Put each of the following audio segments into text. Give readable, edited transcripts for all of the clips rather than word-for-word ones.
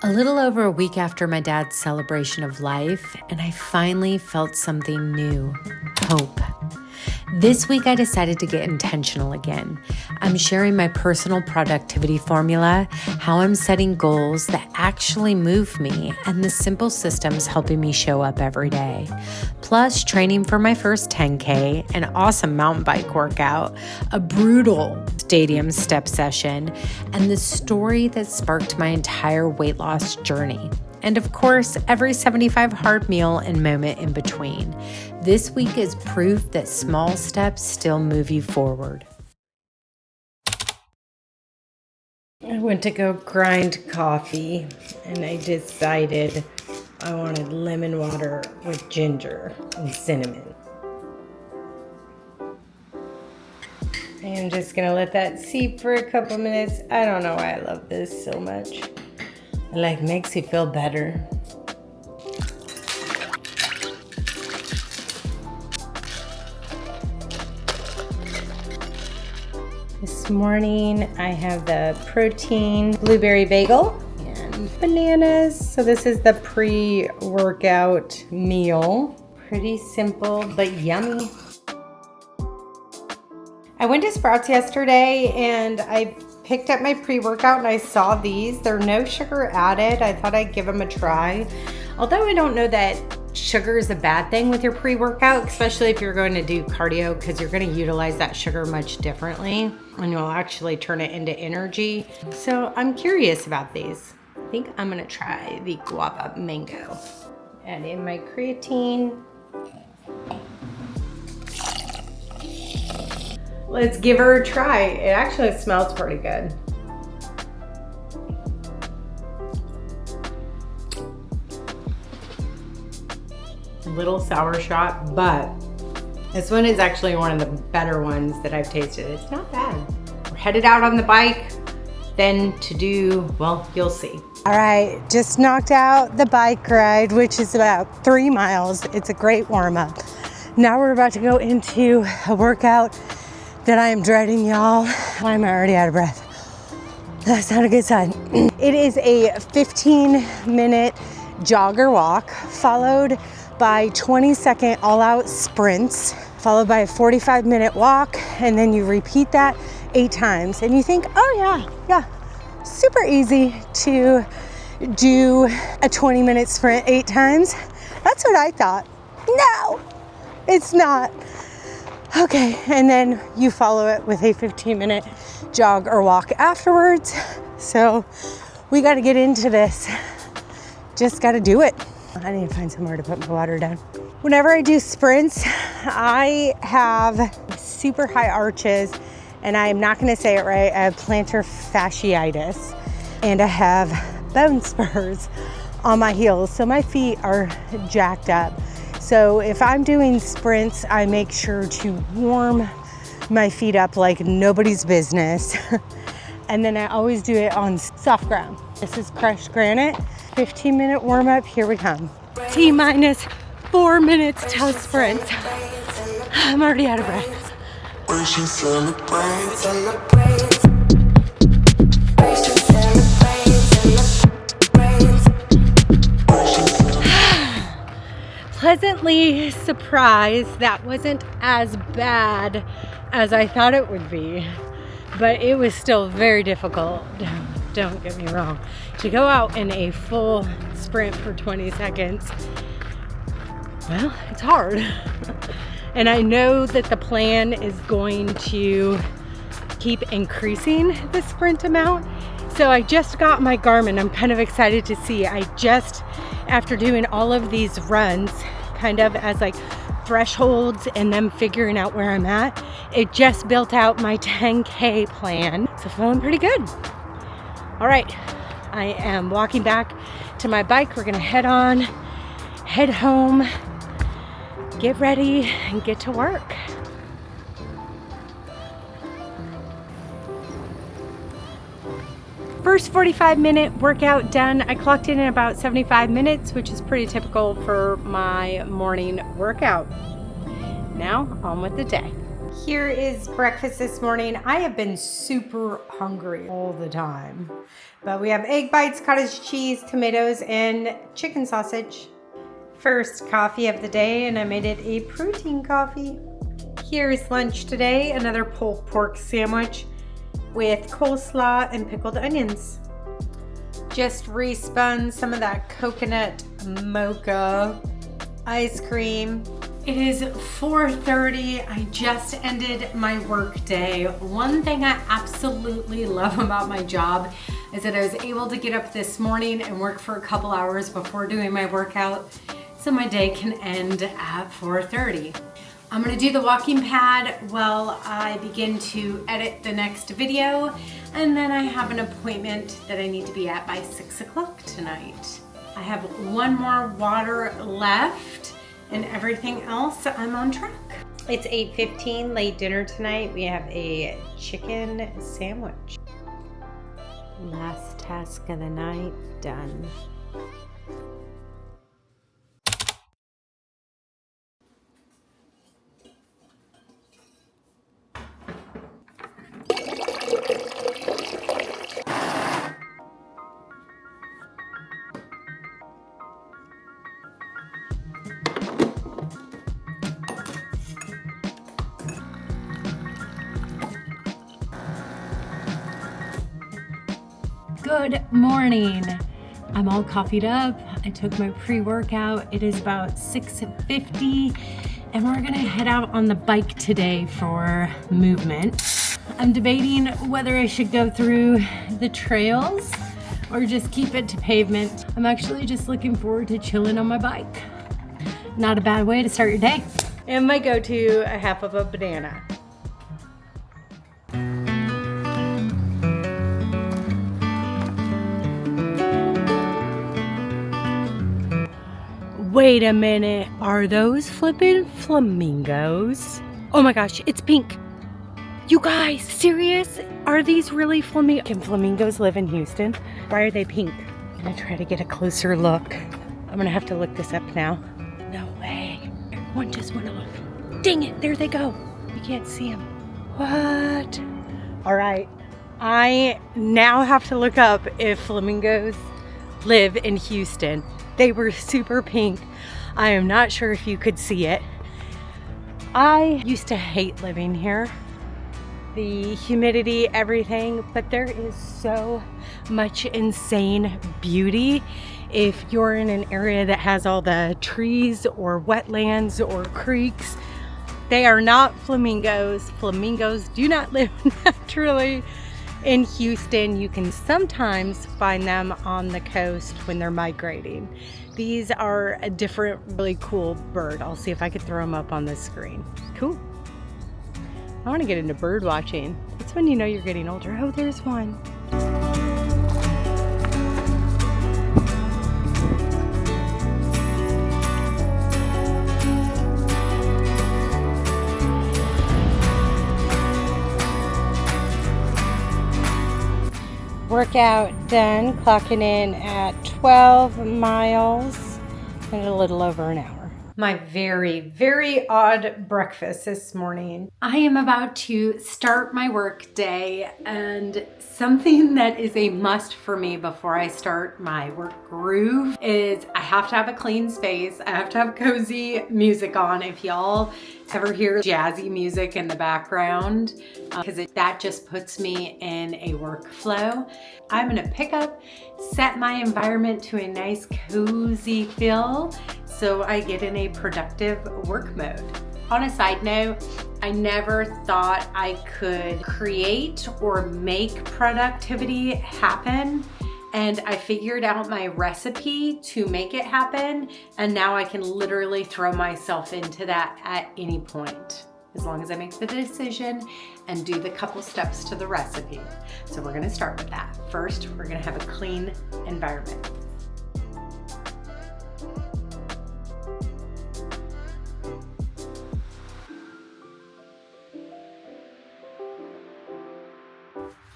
A little over a week after my dad's celebration of life, and I finally felt something new, hope. This week, I decided to get intentional again. I'm sharing my personal productivity formula, how I'm setting goals that actually move me, and the simple systems helping me show up every day. Plus, training for my first 10K, an awesome mountain bike workout, a brutal stadium step session, and the story that sparked my entire weight loss journey. And of course, every 75 hard meal and moment in between. This week is proof that small steps still move you forward. I went to go grind coffee and I decided I wanted lemon water with ginger and cinnamon. I'm just gonna let that seep for a couple minutes. I don't know why I love this so much. It makes you feel better. This morning I have the protein blueberry bagel and bananas. So this is the pre-workout meal. Pretty simple but yummy. I went to Sprouts yesterday and I picked up my pre-workout and I saw these. They're no sugar added. I thought I'd give them a try. Although I don't know that sugar is a bad thing with your pre-workout, especially if you're going to do cardio, because you're going to utilize that sugar much differently and you'll actually turn it into energy. So I'm curious about these. I think I'm going to try the guava mango. Add in my creatine. Let's give her a try. It actually smells pretty good. A little sour shot, but this one is actually one of the better ones that I've tasted. It's not bad. We're headed out on the bike, then to do, well, you'll see. All right, just knocked out the bike ride, which is about 3 miles. It's a great warm up. Now we're about to go into a workout that I am dreading, y'all. I'm already out of breath. That's not a good sign. It is a 15-minute jogger walk, followed by 20-second all-out sprints, followed by a 45-minute walk, and then you repeat that 8 times. And you think, oh yeah, super easy to do a 20-minute sprint 8 times. That's what I thought. No, it's not. Okay, and then you follow it with a 15-minute jog or walk afterwards. So we got to get into this. Just got to do it. I need to find somewhere to put my water down. Whenever I do sprints, I have super high arches, and I'm not going to say it right. I have plantar fasciitis, and I have bone spurs on my heels. So my feet are jacked up. So if I'm doing sprints, I make sure to warm my feet up like nobody's business. And then I always do it on soft ground. This is crushed granite. 15-minute warm up, here we come. T-minus 4 minutes till sprint. I'm already out of breath. Pleasantly surprised that wasn't as bad as I thought it would be, but it was still very difficult, don't get me wrong, to go out in a full sprint for 20 seconds. Well, it's hard. And I know that the plan is going to keep increasing the sprint amount. So I just got my Garmin. I'm kind of excited to see. After doing all of these runs, kind of as like thresholds and them figuring out where I'm at, it just built out my 10K plan. So feeling pretty good. All right, I am walking back to my bike. We're gonna head home, get ready, and get to work. First 45-minute workout done. I clocked in about 75 minutes, which is pretty typical for my morning workout. Now, on with the day. Here is breakfast this morning. I have been super hungry all the time, but we have egg bites, cottage cheese, tomatoes, and chicken sausage. First coffee of the day, and I made it a protein coffee. Here's lunch today, another pulled pork sandwich with coleslaw and pickled onions. Just respun some of that coconut mocha ice cream. It is 4:30. I just ended my work day. One thing I absolutely love about my job is that I was able to get up this morning and work for a couple hours before doing my workout, so my day can end at 4:30. I'm gonna do the walking pad while I begin to edit the next video, and then I have an appointment that I need to be at by 6 o'clock tonight. I have one more water left, and everything else, I'm on track. It's 8:15, late dinner tonight. We have a chicken sandwich. Last task of the night, done. Good morning. I'm all coffeeed up. I took my pre-workout. It is about 6:50 and we're gonna head out on the bike today for movement. I'm debating whether I should go through the trails or just keep it to pavement. I'm actually just looking forward to chilling on my bike. Not a bad way to start your day. And my go-to, a half of a banana. Wait a minute, are those flippin' flamingos? Oh my gosh, it's pink. You guys, serious? Are these really flamingos? Can flamingos live in Houston? Why are they pink? I'm gonna try to get a closer look. I'm gonna have to look this up now. No way. One just went off. Dang it, there they go. You can't see them. What? All right, I now have to look up if flamingos live in Houston. They were super pink. I am not sure if you could see it. I used to hate living here. The humidity, everything, but there is so much insane beauty if you're in an area that has all the trees or wetlands or creeks. They are not flamingos. Flamingos do not live naturally in Houston. You can sometimes find them on the coast when they're migrating. These are a different, really cool bird. I'll see if I could throw them up on the screen. Cool. I want to get into bird watching. It's when you know you're getting older. Oh, there's one. Workout done, clocking in at 12 miles in a little over an hour. My very, very odd breakfast this morning. I am about to start my work day, and something that is a must for me before I start my work groove is I have to have a clean space. I have to have cozy music on. If y'all ever hear jazzy music in the background, because that just puts me in a workflow. I'm gonna pick up, set my environment to a nice cozy feel so I get in a productive work mode. On a side note, I never thought I could create or make productivity happen, and I figured out my recipe to make it happen, and now I can literally throw myself into that at any point, as long as I make the decision and do the couple steps to the recipe. So we're gonna start with that. First, we're gonna have a clean environment.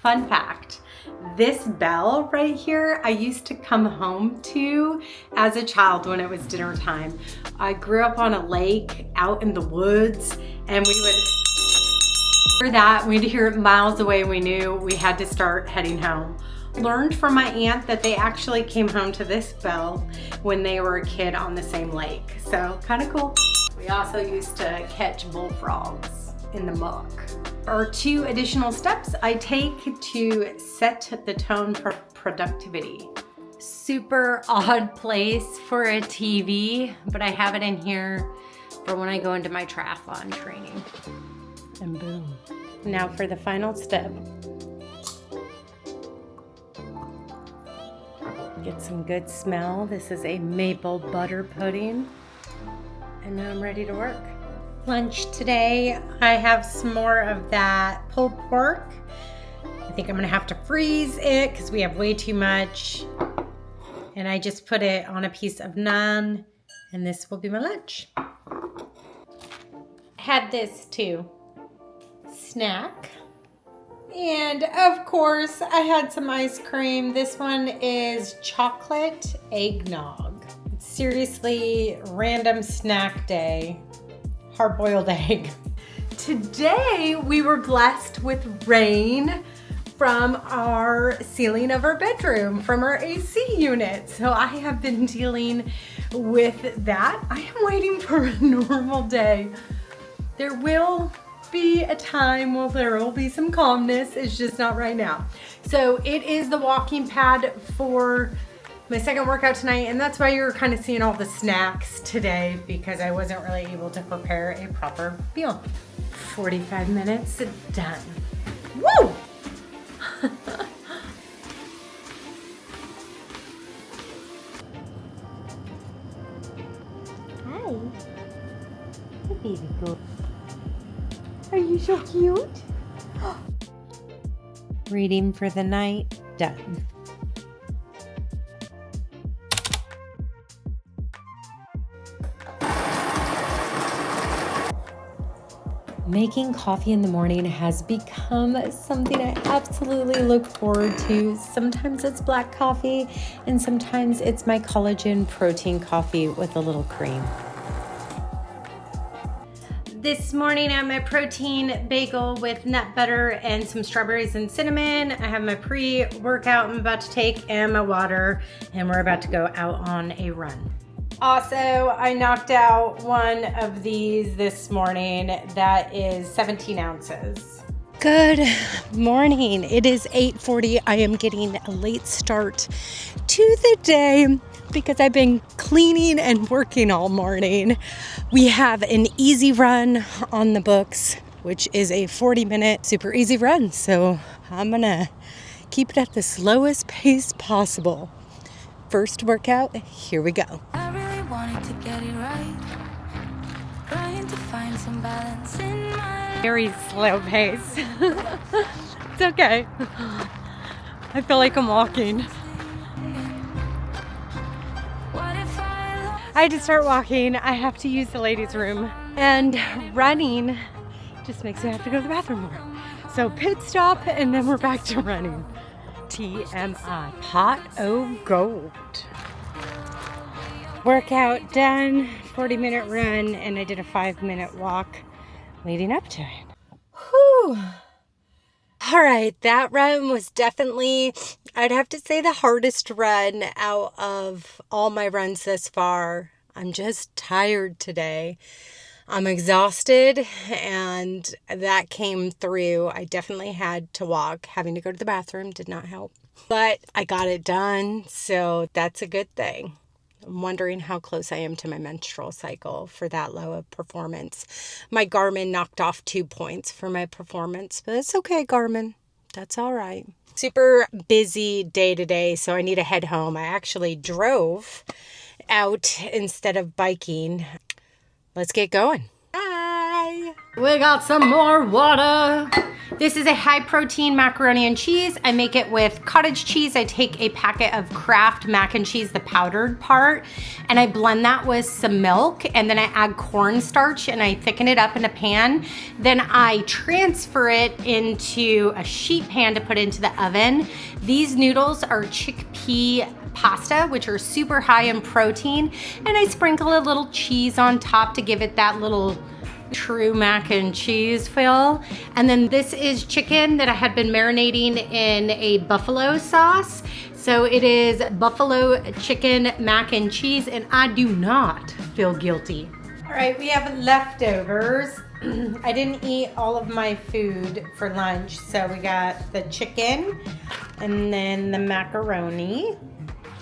Fun fact, this bell right here, I used to come home to as a child when it was dinner time. I grew up on a lake out in the woods, and we would For that, we'd hear it miles away. We knew we had to start heading home. Learned from my aunt that they actually came home to this bell when they were a kid on the same lake. So kind of cool. We also used to catch bullfrogs in the muck. Or 2 additional steps I take to set the tone for productivity. Super odd place for a TV, but I have it in here for when I go into my triathlon training. And boom. Now for the final step. Get some good smell. This is a maple butter pudding. And now I'm ready to work. Lunch today, I have some more of that pulled pork. I think I'm gonna have to freeze it because we have way too much. And I just put it on a piece of naan, and this will be my lunch. Had this too. Snack. And of course, I had some ice cream. This one is chocolate eggnog. It's seriously random snack day. Hard-boiled egg. Today, we were blessed with rain from our ceiling of our bedroom, from our AC unit. So I have been dealing with that. I am waiting for a normal day. There will be a time where there will be some calmness. It's just not right now. So it is the walking pad for my second workout tonight, and that's why you're kind of seeing all the snacks today, because I wasn't really able to prepare a proper meal. 45 minutes, done. Woo! Hi. Hi, baby girl. Are you so cute? Reading for the night, done. Making coffee in the morning has become something I absolutely look forward to. Sometimes it's black coffee, and sometimes it's my collagen protein coffee with a little cream. This morning I have my protein bagel with nut butter and some strawberries and cinnamon. I have my pre-workout I'm about to take and my water, and we're about to go out on a run. Also, I knocked out one of these this morning that is 17 ounces. Good morning. It is 8:40. I am getting a late start to the day because I've been cleaning and working all morning. We have an easy run on the books, which is a 40-minute super easy run. So I'm gonna keep it at the slowest pace possible. First workout, here we go. Wanting to get it right, trying to find some balance in my very slow pace. It's okay. I feel like I'm walking. I had to start walking. I have to use the ladies' room, and running just makes me have to go to the bathroom more. So pit stop, and then we're back to running. TMI. Hot o' gold. Workout done, 40-minute run, and I did a 5-minute walk leading up to it. Whew. All right, that run was definitely, I'd have to say, the hardest run out of all my runs thus far. I'm just tired today. I'm exhausted, and that came through. I definitely had to walk. Having to go to the bathroom did not help, but I got it done, so that's a good thing. I'm wondering how close I am to my menstrual cycle for that low of performance. My Garmin knocked off 2 points for my performance, but it's okay, Garmin. That's all right. Super busy day today, so I need to head home. I actually drove out instead of biking. Let's get going. Bye. We got some more water. This is a high protein macaroni and cheese. I make it with cottage cheese. I take a packet of Kraft mac and cheese, the powdered part, and I blend that with some milk, and then I add cornstarch and I thicken it up in a pan. Then I transfer it into a sheet pan to put into the oven. These noodles are chickpea pasta, which are super high in protein, and I sprinkle a little cheese on top to give it that little true mac and cheese feel. And then this is chicken that I had been marinating in a buffalo sauce. So it is buffalo chicken mac and cheese, and I do not feel guilty. All right, we have leftovers. I didn't eat all of my food for lunch, so we got the chicken and then the macaroni.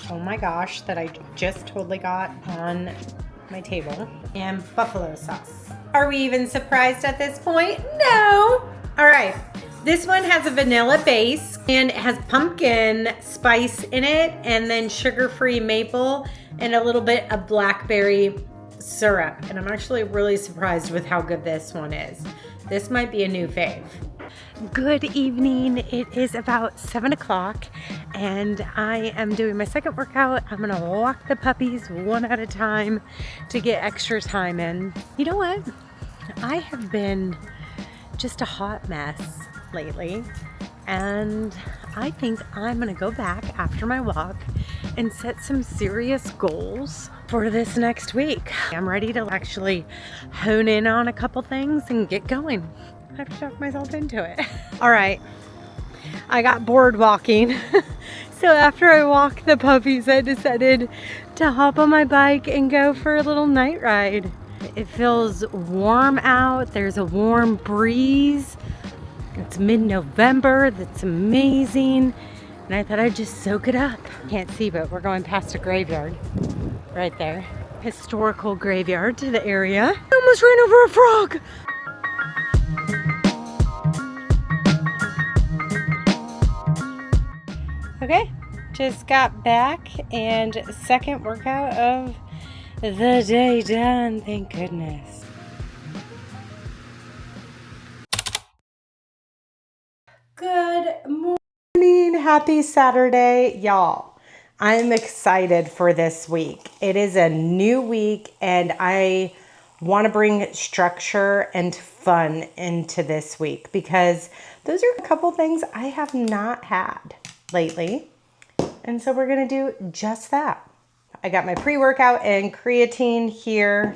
Oh my gosh, that I just totally got on my table. And buffalo sauce. Are we even surprised at this point? No. All right, this one has a vanilla base and it has pumpkin spice in it and then sugar-free maple and a little bit of blackberry syrup. And I'm actually really surprised with how good this one is. This might be a new fave. Good evening. It is about 7 o'clock and I am doing my second workout. I'm gonna walk the puppies one at a time to get extra time in. You know what? I have been just a hot mess lately and I think I'm gonna go back after my walk and set some serious goals for this next week. I'm ready to actually hone in on a couple things and get going. I have to talk myself into it. All right, I got bored walking. So after I walked the puppies, I decided to hop on my bike and go for a little night ride. It feels warm out. There's a warm breeze. It's mid-November. That's amazing. And I thought I'd just soak it up. Can't see, but we're going past a graveyard right there. Historical graveyard to the area. I almost ran over a frog. Okay, just got back and second workout of the day done, thank goodness. Good morning, happy Saturday, y'all. I'm excited for this week. It is a new week and I want to bring structure and fun into this week because those are a couple things I have not had lately. And so we're gonna do just that. I got my pre-workout and creatine here.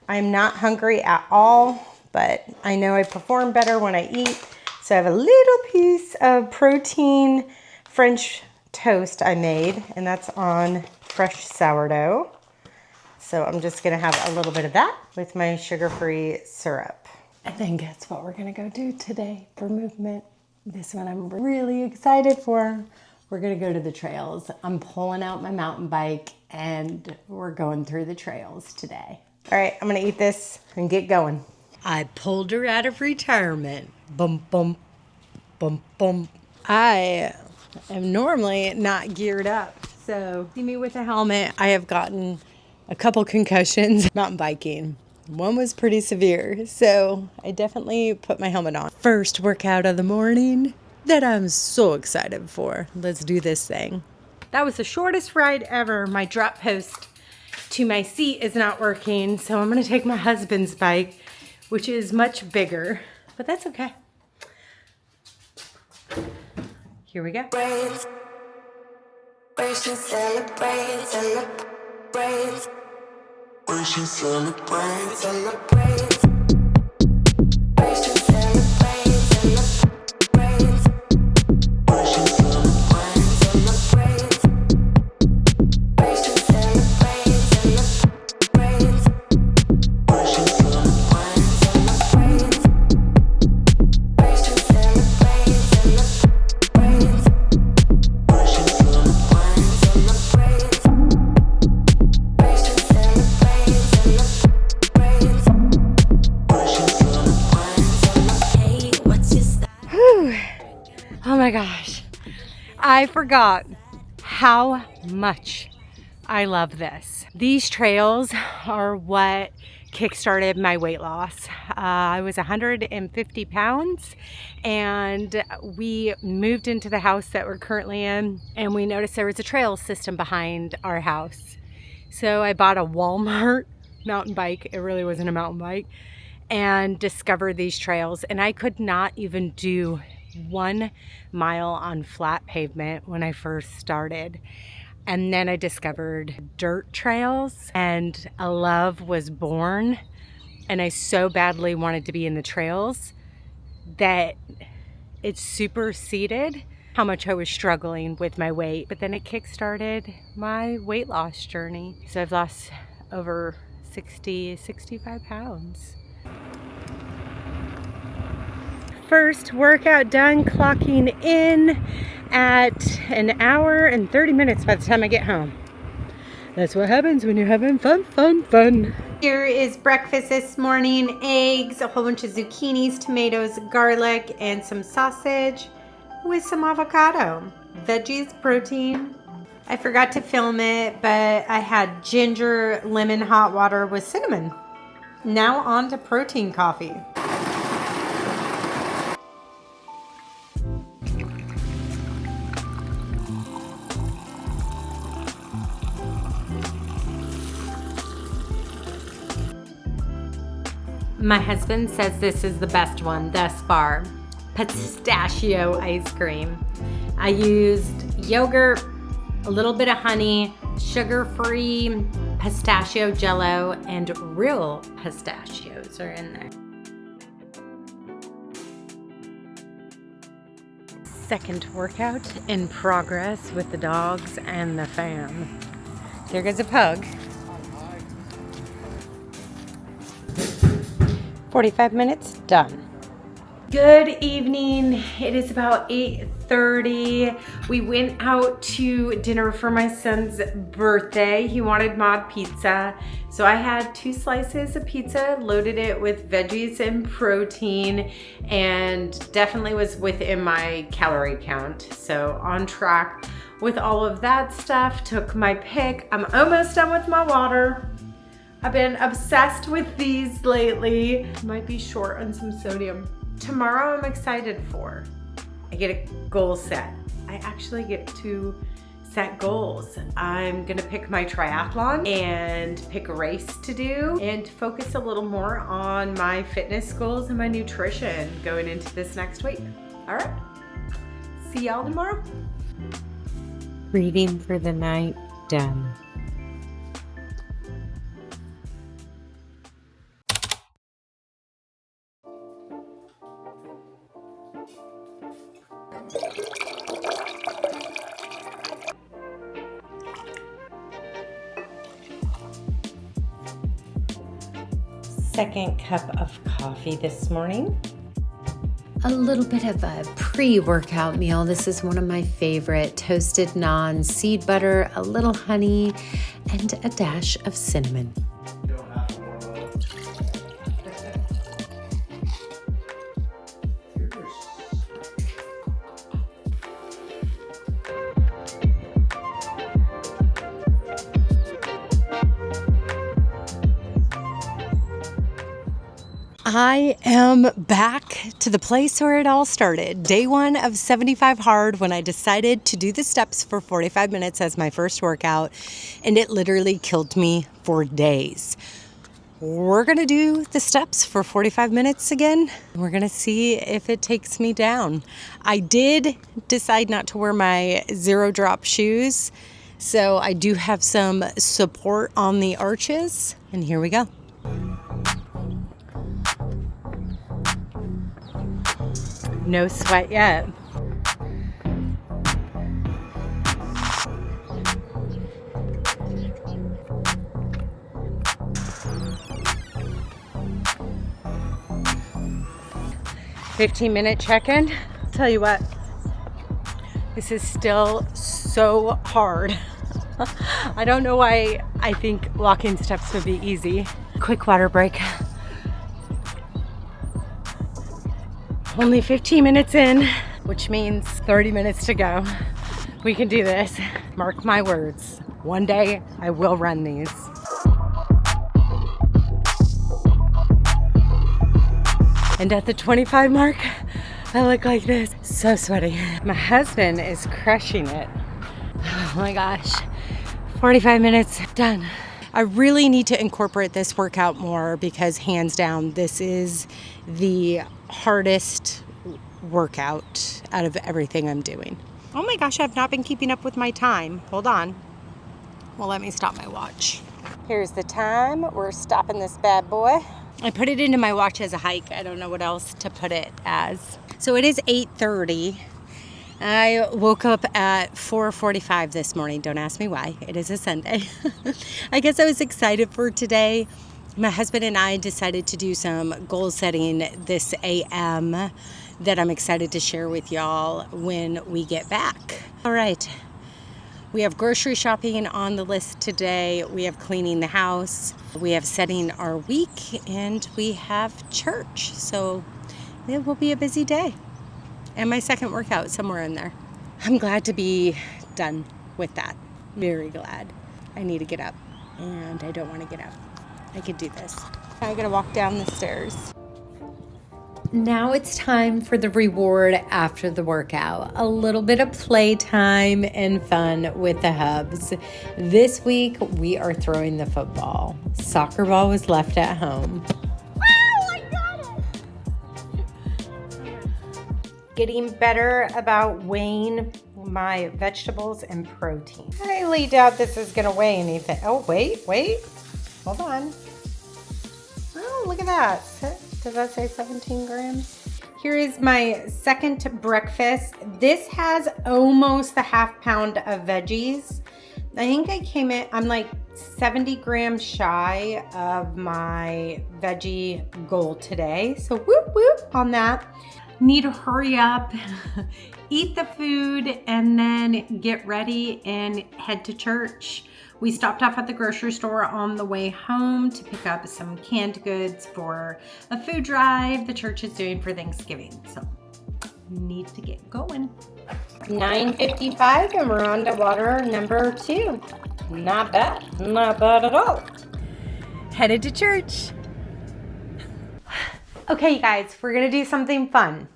I'm not hungry at all, but I know I perform better when I eat. So I have a little piece of protein French toast I made, and that's on fresh sourdough. So I'm just gonna have a little bit of that with my sugar-free syrup. I think that's what we're gonna go do today for movement. This one I'm really excited for. We're gonna go to the trails. I'm pulling out my mountain bike and we're going through the trails today. All right, I'm gonna eat this and get going. I pulled her out of retirement. Bum, bum, bum, bum. I am normally not geared up. So see me with a helmet. I have gotten a couple concussions mountain biking. One was pretty severe, so I definitely put my helmet on. First workout of the morning that I'm so excited for. Let's do this thing. That was the shortest ride ever. My drop post to my seat is not working, so I'm gonna take my husband's bike, which is much bigger, but that's okay. Here we go. Oh my gosh, I forgot how much I love this. These trails are what kickstarted my weight loss. I was 150 pounds and we moved into the house that we're currently in and we noticed there was a trail system behind our house. So I bought a Walmart mountain bike. It really wasn't a mountain bike, and discovered these trails, and I could not even do 1 mile on flat pavement when I first started. And then I discovered dirt trails and a love was born and I so badly wanted to be in the trails that it superseded how much I was struggling with my weight. But then it kickstarted my weight loss journey. So I've lost over 65 pounds. First workout done, clocking in at an hour and 30 minutes by the time I get home. That's what happens when you're having fun. Here is breakfast this morning. Eggs, a whole bunch of zucchinis, tomatoes, garlic, and some sausage with some avocado. Veggies, protein. I forgot to film it, but I had ginger lemon hot water with cinnamon. Now on to protein coffee. My husband says this is the best one thus far. Pistachio ice cream. I used yogurt, a little bit of honey, sugar-free pistachio jello, and real pistachios are in there. Second workout in progress with the dogs and the fam. Here goes a pug. 45 minutes done. Good evening. It is about 8:30. We went out to dinner for my son's birthday. He wanted mod pizza. So I had 2 slices of pizza, loaded it with veggies and protein, and definitely was within my calorie count. So on track with all of that stuff. Took my pick. I'm almost done with my water. I've been obsessed with these lately. Might be short on some sodium. Tomorrow I'm excited for. I get a goal set. I actually get to set goals. I'm gonna pick my triathlon and pick a race to do and focus a little more on my fitness goals and my nutrition going into this next week. All right, see y'all tomorrow. Reading for the night done. Second cup of coffee this morning. A little bit of a pre-workout meal. This is one of my favorite. Toasted naan, seed butter, a little honey, and a dash of cinnamon. I am back to the place where it all started. Day 1 of 75 hard when I decided to do the steps for 45 minutes as my first workout, and it literally killed me for days. We're gonna do the steps for 45 minutes again. We're gonna see if it takes me down. I did decide not to wear my 0 drop shoes, so I do have some support on the arches, and here we go. No sweat yet. "15-minute check-in." Tell you what, this is still so hard. I don't know why I think walking steps would be easy. Quick water break. Only 15 minutes in, which means 30 minutes to go. We can do this. Mark my words. One day I will run these. And at the 25 mark, I look like this. So sweaty. My husband is crushing it. Oh my gosh. 45 minutes done. I really need to incorporate this workout more because hands down, this is the hardest workout out of everything I'm doing. Oh my gosh, I've not been keeping up with my time. Hold on. Well, let me stop my watch. Here's the time. We're stopping this bad boy. I put it into my watch as a hike. I don't know what else to put it as. So it is 8:30. I woke up at 4:45 this morning. Don't ask me why. It is a Sunday. I guess I was excited for today. My husband and I decided to do some goal setting this AM that I'm excited to share with y'all when we get back. All right. We have grocery shopping on the list today. We have cleaning the house. We have setting our week, and we have church. So it will be a busy day. And my second workout somewhere in there. I'm glad to be done with that. Very glad. I need to get up, and I don't want to get up. I could do this. I gotta walk down the stairs. Now it's time for the reward after the workout. A little bit of playtime and fun with the hubs. This week, we are throwing the football. Soccer ball was left at home. Wow, I got it! Getting better about weighing my vegetables and protein. I highly doubt this is gonna weigh anything. Oh, wait. Hold on. Oh, look at that. Does that say 17 grams? Here is my second breakfast. This has almost the half pound of veggies. I think I'm like 70 grams shy of my veggie goal today. So whoop whoop on that. Need to hurry up, eat the food, and then get ready and head to church. We stopped off at the grocery store on the way home to pick up some canned goods for a food drive the church is doing for Thanksgiving. So need to get going. 9:55 and we're on to water number 2. Not bad at all. Headed to church. Okay, you guys, we're gonna do something fun.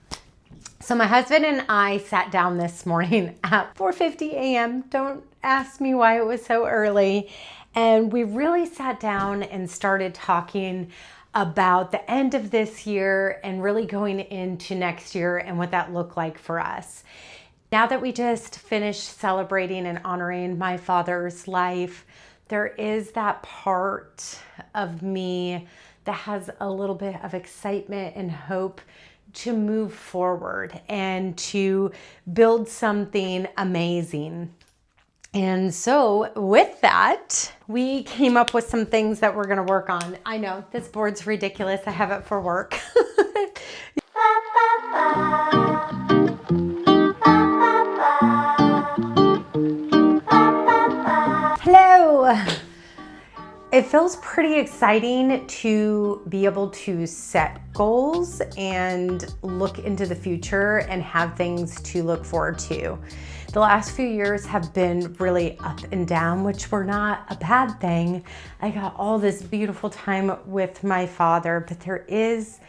So my husband and I sat down this morning at 4:50 a.m. Don't ask me why it was so early. And we really sat down and started talking about the end of this year and really going into next year and what that looked like for us. Now that we just finished celebrating and honoring my father's life, there is that part of me that has a little bit of excitement and hope to move forward and to build something amazing. And so with that, we came up with some things that we're going to work on. I know this board's ridiculous. I have it for work. Hello. It feels pretty exciting to be able to set goals and look into the future and have things to look forward to. The last few years have been really up and down, which were not a bad thing. I got all this beautiful time with my father, but there is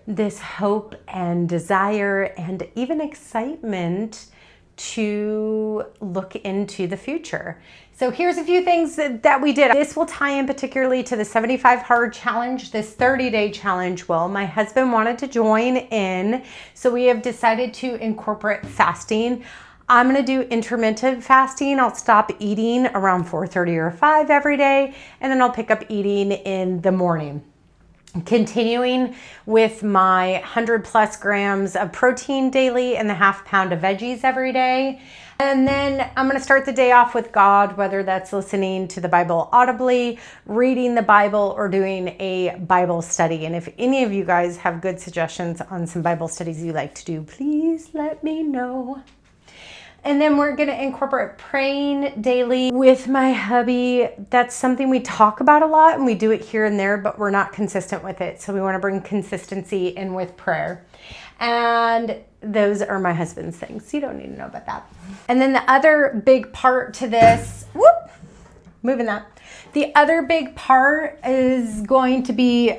this hope and desire and even excitement to look into the future. So here's a few things that we did. This will tie in particularly to the 75 Hard Challenge, this 30-day challenge. Well, my husband wanted to join in, so we have decided to incorporate fasting. I'm gonna do intermittent fasting. I'll stop eating around 4:30 or 5 every day, and then I'll pick up eating in the morning. Continuing with my 100+ grams of protein daily and the half pound of veggies every day. And then I'm going to start the day off with God, whether that's listening to the Bible audibly, reading the Bible, or doing a Bible study. And if any of you guys have good suggestions on some Bible studies you like to do, please let me know. And then we're going to incorporate praying daily with my hubby. That's something we talk about a lot and we do it here and there, but we're not consistent with it. So we want to bring consistency in with prayer. And those are my husband's things. You don't need to know about that. And then the other big part to this, moving that. The other big part is going to be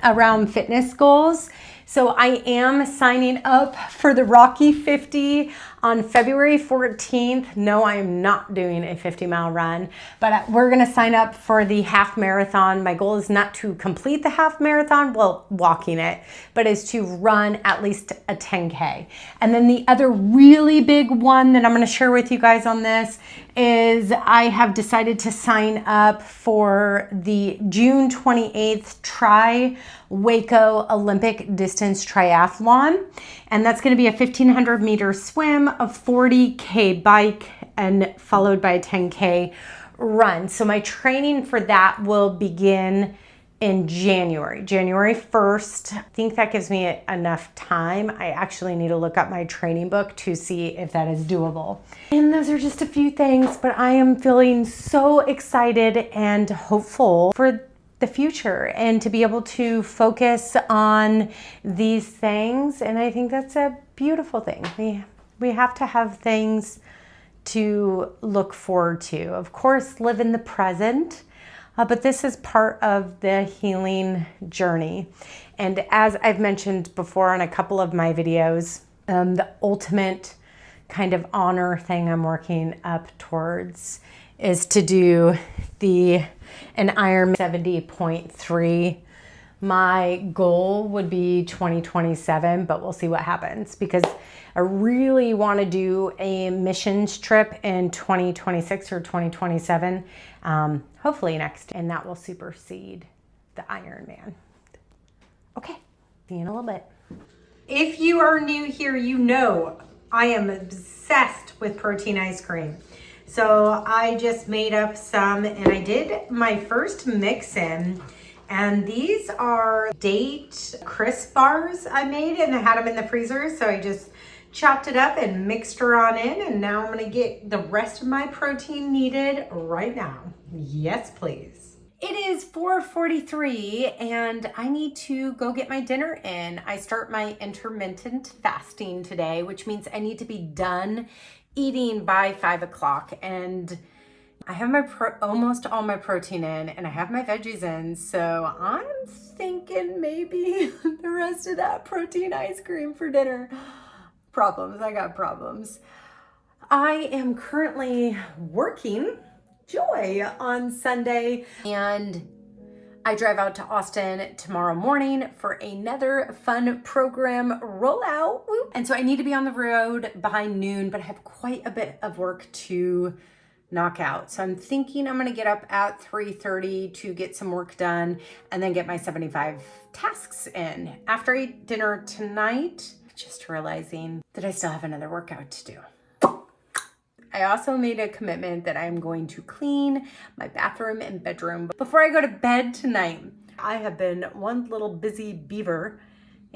around fitness goals. So I am signing up for the Rocky 50 on February 14th, no, I am not doing a 50-mile run, but we're gonna sign up for the half marathon. My goal is not to complete the half marathon, well, walking it, but is to run at least a 10K. And then the other really big one that I'm gonna share with you guys on this is I have decided to sign up for the June 28th Waco Olympic Distance Triathlon. And that's gonna be a 1,500 meter swim, a 40K bike, and followed by a 10K run. So my training for that will begin in January 1st. I think that gives me enough time. I actually need to look up my training book to see if that is doable. And those are just a few things, but I am feeling so excited and hopeful for the future and to be able to focus on these things. And I think that's a beautiful thing. We have to have things to look forward to. Of course, live in the present. But this is part of the healing journey. And as I've mentioned before on a couple of my videos, the ultimate kind of honor thing I'm working up towards is to do an Ironman 70.3. My goal would be 2027, but we'll see what happens because I really want to do a missions trip in 2026 or 2027, hopefully next, and that will supersede the Ironman. Okay, see you in a little bit. If you are new here, you know I am obsessed with protein ice cream. So I just made up some and I did my first mix in. And these are date crisp bars I made and I had them in the freezer. So I just chopped it up and mixed her on in. And now I'm gonna get the rest of my protein needed right now. Yes, please. It is 4:43 and I need to go get my dinner in. I start my intermittent fasting today, which means I need to be done eating by 5 o'clock. And I have my almost all my protein in and I have my veggies in. So I'm thinking maybe the rest of that protein ice cream for dinner. Problems, I got problems. I am currently working Joy on Sunday and I drive out to Austin tomorrow morning for another fun program rollout. And so I need to be on the road by noon, but I have quite a bit of work to knock out. So I'm thinking I'm gonna get up at 3:30 to get some work done and then get my 75 tasks in. After I eat dinner tonight, just realizing that I still have another workout to do. I also made a commitment that I'm going to clean my bathroom and bedroom before I go to bed tonight. I have been one little busy beaver.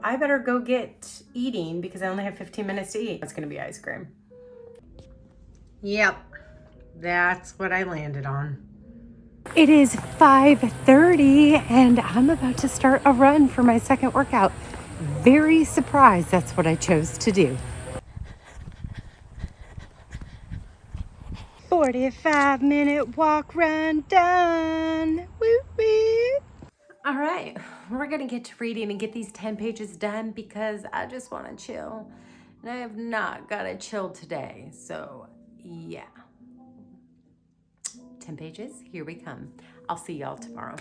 I better go get eating because I only have 15 minutes to eat. It's gonna be ice cream. Yep, that's what I landed on. It is 5:30 and I'm about to start a run for my second workout. Very surprised that's what I chose to do. 45-minute walk run done. Woo woo. All right, we're gonna get to reading and get these 10 pages done because I just wanna chill. And I have not got to chill today, so yeah. 10 pages, here we come. I'll see y'all tomorrow.